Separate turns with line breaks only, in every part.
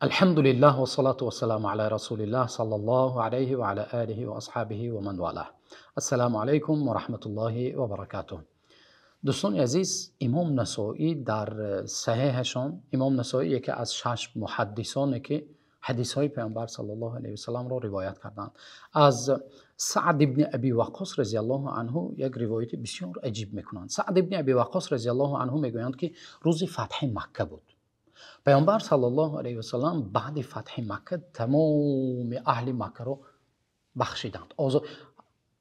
الحمد لله والصلاة والسلام على رسول الله صلی الله علیه و علی آله و اصحابه و من والاه. السلام علیکم و رحمت الله و برکاته. دوستان عزیز، امام نسائی در صحیحشان، امام نسائی یکی از 6 محدثانی که حدیث های پیامبر صلی الله علیه و سلم را روایت کردند. از سعد ابن ابی وقاص رضی الله عنه یک روایت بسیار عجیب میکنند. سعد ابن ابی وقاص رضی الله عنه میگویند که روز فتح مکه بود. پیامبر صلی الله علیه و سلم بعد فتح مکه تمام اهل مکه را بخشیدند.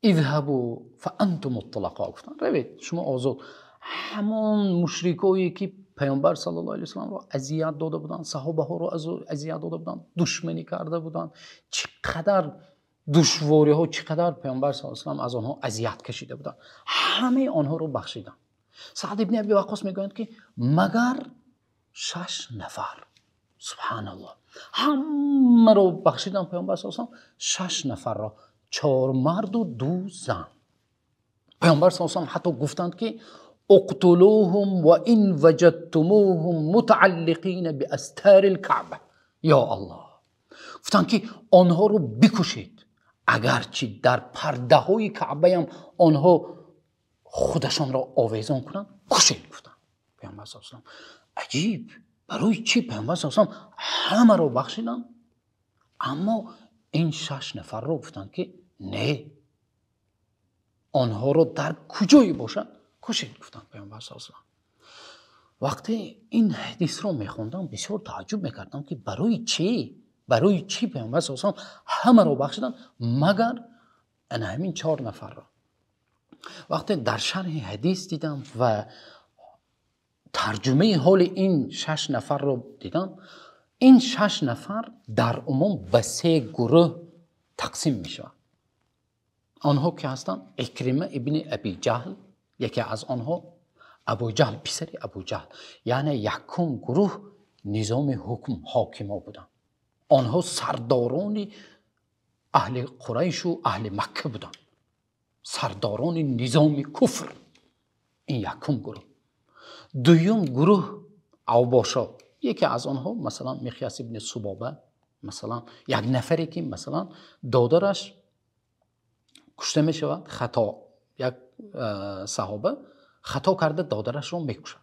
اذهبوا فانتم الطلقاء، گفتند روید شما آزاد. همون مشرکایی که پیامبر صلی الله علیه و سلم را اذیت داده بودند، صحابه ها را اذیت داده بودند، دشمنی کرده بودند، چقدر دشواری ها، چقدر پیامبر صلی الله علیه و سلم از آنها اذیت کشیده بودند، همه آنها را بخشیدند. سعد ابن ابی وقاص میگویند که مگر 6 نفر، سبحان الله، همه را بخشیدن پیامبر صلی الله علیه و سلم. 6 نفر را، 4 مرد و 2 زن. پیامبر صلی الله علیه و سلم حتی گفتند که اقتلوهم و ان وجدتموهم متعلقین باستار الکعبه. یا الله، گفتند که آنها رو بکشید، اگرچه در پرده های کعبه هم آنها خودشان را آویزان کنند، کشید. گفتند پیامبر صلی الله علیه و سلم. عجیب، برای چی پیامبر صلی الله علیه و سلم همه رو بخشیدن، اما این 6 نفر رو گفتن که نه، آنها رو در کجایی باشن کشید. گفتن پیامبر صلی الله علیه و سلم. وقتی این حدیث رو میخوندم بسیار تعجب میکردم که برای چی پیامبر صلی الله علیه و سلم همه رو بخشیدن مگر همین 4 نفر رو. وقتی در شرح حدیث دیدم و ترجمه حال این 6 نفر رو دیدم، این 6 نفر در عموم به 3 گروه تقسیم می شود. آنها که هستند اکرمه ابن ابی جهل، یکی از آنها ابو جهل، پسر ابو جهل، یعنی یکم گروه نظام حاکما بودند. آنها سرداران اهل قریش و اهل مکه بودند، سرداران نظام کفر. این یکم گروه. دوم گروه اوباشا، یکی از آنها مثلا مخیاس ابن سبابه، مثلا یک نفری که مثلا دادرش کشته می شود، خطا، یک صحابه خطا کرده دادرش رو میکشد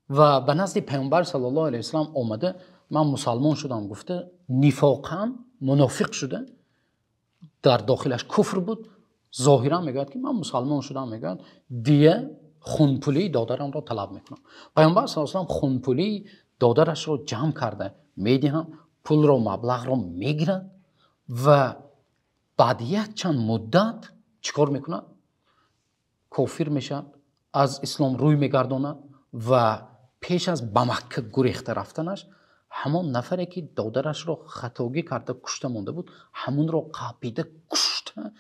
و به نزد پیامبر صلی الله علیه و سلم آمده من مسلمان شدم، گفته نفاقا منافق شده، در داخلش کفر بود، ظاهرا میگه که من مسلمان شدم، میگه دیه خونپولی دادرم را طلب میکنم. پیامبر صلی الله علیه و سلم خونپولی دادرش را جمع کرده میدهند، پول را مبلغ را میگیرند و بعد یک چند مدت چیکار میکنند؟ کافر میشن، از اسلام روی میگردانند و پیش از به مکه گریخته رفتنش همون نفری که دادرش را خطاگی کرده کشته مونده بود، همون را قاپیده کشته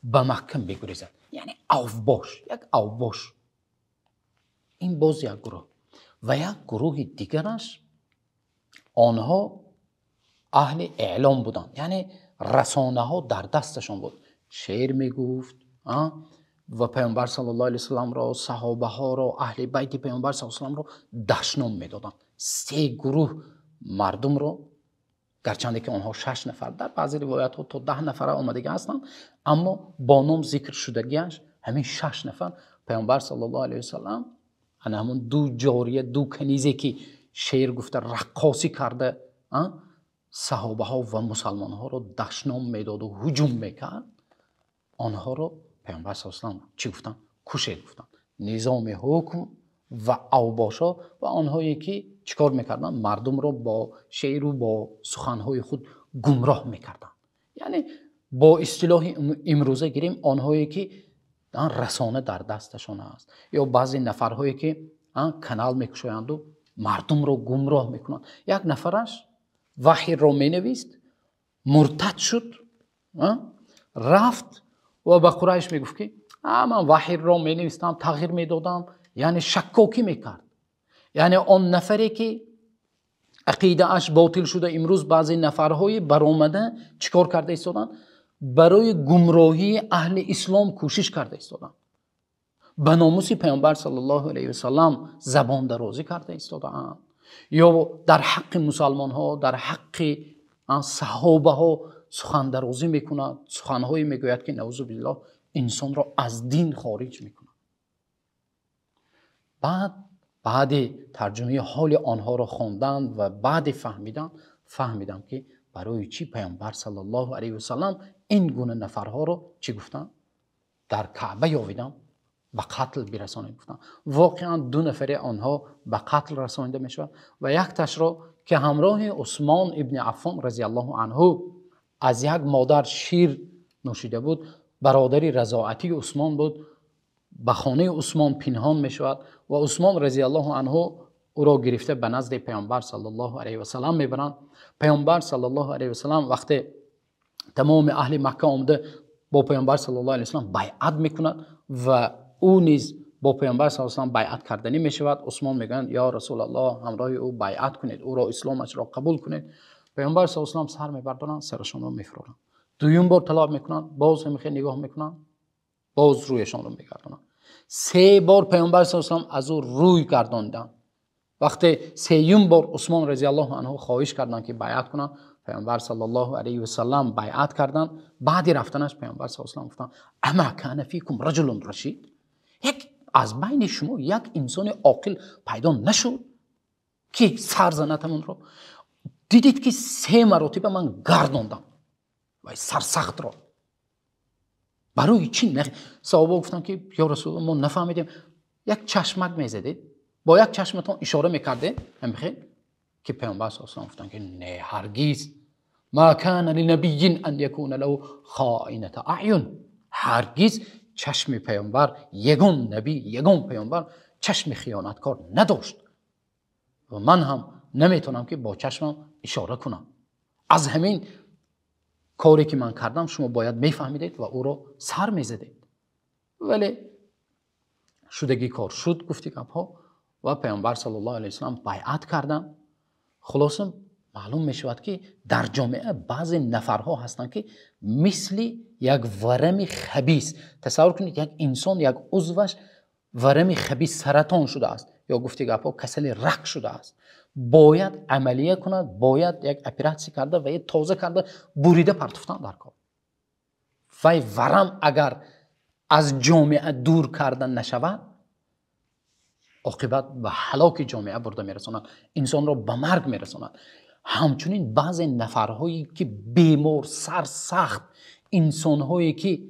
به مکه میگریزد. یعنی اوباش، یک اوباش. این باز یک گروه. و یک گروه دیگرش آنها اهل اعلام بودند، یعنی رسانه ها در دستشان بود، شعر میگفت و پیامبر صلی الله علیه و سلم را، صحابه ها را، اهل بیت پیامبر صلی الله علیه و سلم را دشنام میدادند. 3 گروه مردم را، گرچند که آنها 6 نفر، در بعضی روایت ها تا 10 نفر آمدگی هستند، اما با نام ذکر شدگیش همین 6 نفر پیامبر صلی الله علیه و سلم همون 2 جاریه، 2 کنیزه که شعر گفته رقاصی کرده صحابه ها و مسلمان ها رو دشنام میداد و هجوم میکرد، آنها رو پیامبر صلی الله علیه و سلم چی گفتن؟ کشید. گفتن نظام حکم و اوباشا و آنهایی که چیکار میکردن؟ مردم رو با شعر و با سخنهای خود گمراه میکردن. یعنی با اصطلاح امروزه گیریم آنهایی که رسانه در دستشان است، یا بعضی نفرهایی که کانال میکشویند و مردم رو گمراه میکنند. یک نفرش وحی رو مینویست، مرتد شد، رفت و به قریش میگفت که من وحی رو مینویستم، تغییر میدادم، یعنی شکاکی میکرد. یعنی آن نفری که عقیده اش باطل شده امروز بعضی نفرهای برآمده چیکار کرده ایستادن؟ برای گمراهی اهل اسلام کوشش کرده ایستادن، به ناموس پیامبر صلی الله علیه و سلم زبان درازی کرده ایستادن، یا در حق مسلمان ها، در حق صحابه ها سخن درازی میکند، سخنهایی میگوید که نعوذ بالله انسان را از دین خارج میکند. بعد ترجمه حال آنها را خواندن و بعد فهمیدم که برای چی پیامبر صلی الله علیه و سلم این گونه نفرها رو چی گفتن؟ در کعبه آوردن به قتل برسانید گفتن. واقعا 2 نفر آنها به قتل رسانیده میشود و یک تاش را که همراه عثمان ابن عفان رضی الله عنه از یک مادر شیر نوشیده بود، برادری رضاعتی عثمان بود، به خانه عثمان پنهان میشود و عثمان رضی الله عنه او را گرفته به نزد پیامبر صلی الله علیه و سلم میبرند. پیامبر صلی الله علیه و سلم وقتی تمام اهل مکه آمده با پیامبر صلی الله علیه و سلم بیعت میکند و او نیز با پیامبر صلی الله علیه و سلم بیعت کردنی میشود. عثمان میگن یا رسول الله همراه او بیعت کنید، او را اسلامش را قبول کنید. پیامبر صلی الله علیه و سلم سر میبردند، سرشان را میفرورند. دویم بار طلب میکنند، باز هم نگاه میکنند، باز رویشان را میگردانند. 3 بار پیامبر صلی الله علیه و سلم از او روی گرداندند. وقتی 3م بار عثمان رضی الله عنه خواهش کردند که بیعت کنند، پیامبر صلی الله علیه و سلم بیعت کردند. بعد رفتنش پیامبر صلی الله علیه و سلم گفتند اما کان فیکم رجل رشید، از بین شما یک انسان عاقل پیدا نشد که سر زنتمون رو دیدید که 3 مراتب من گرداندم و سرسخت را برای چی نه؟ صحابه گفتن که یا رسول الله ما نفهمیدیم. یک چشمک میزدید، با یک چشمتون اشاره میکرده همین که پیامبر صلی الله علیه و سلم گفتن که نه هرگز ما کان لنبی ان یکون له خائنة اعین، هرگز چشم پیامبر، یگان نبی یگان پیامبر چشم خیانتکار نداشت و من هم نمیتونم که با چشمم اشاره کنم. از همین کاری که من کردم شما باید میفهمیدید و او رو سر میزدید. ولی شدگی کار شد، گفتی گپ ها و پیامبر صلی الله علیه و سلم بیعت کردن. خلاصه معلوم میشود که در جامعه بعضی نفرها هستند که مثل یک ورم خبیث، تصور کنید یک انسان یک عضوش ورم خبیث سرطان شده است یا گفتی گپ ها کسل رگ شده است، باید عملیه کند، باید یک اپراتسی کرده و یک تازه کرده بریده پرتفتن در کار. و ورم اگر از جامعه دور کردن نشود عاقبت به هلاک جامعه برده میرساند، انسان را به مرگ میرساند. همچنین بعضی نفرهایی که بیمار سرسخت، انسانهایی که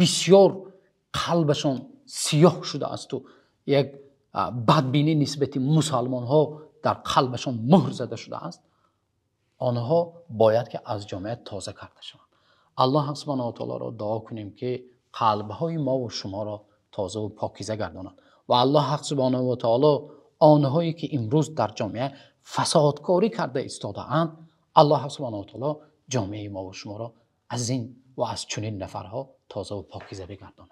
بسیار قلبشان سیاه شده است و یک بدبینی نسبت مسلمان ها در قلبشان مهر زده شده است، آنها باید که از جامعه تازه کرده شوند. الله سبحانه و تعالی را دعا کنیم که قلبهای ما و شما را تازه و پاکیزه گرداند و الله سبحانه و تعالی آنهایی که امروز در جامعه فسادکاری کرده ایستاده اند، الله سبحانه و تعالی جامعه ما و شما را از این و از چنین نفرها تازه و پاکیزه بگرداند.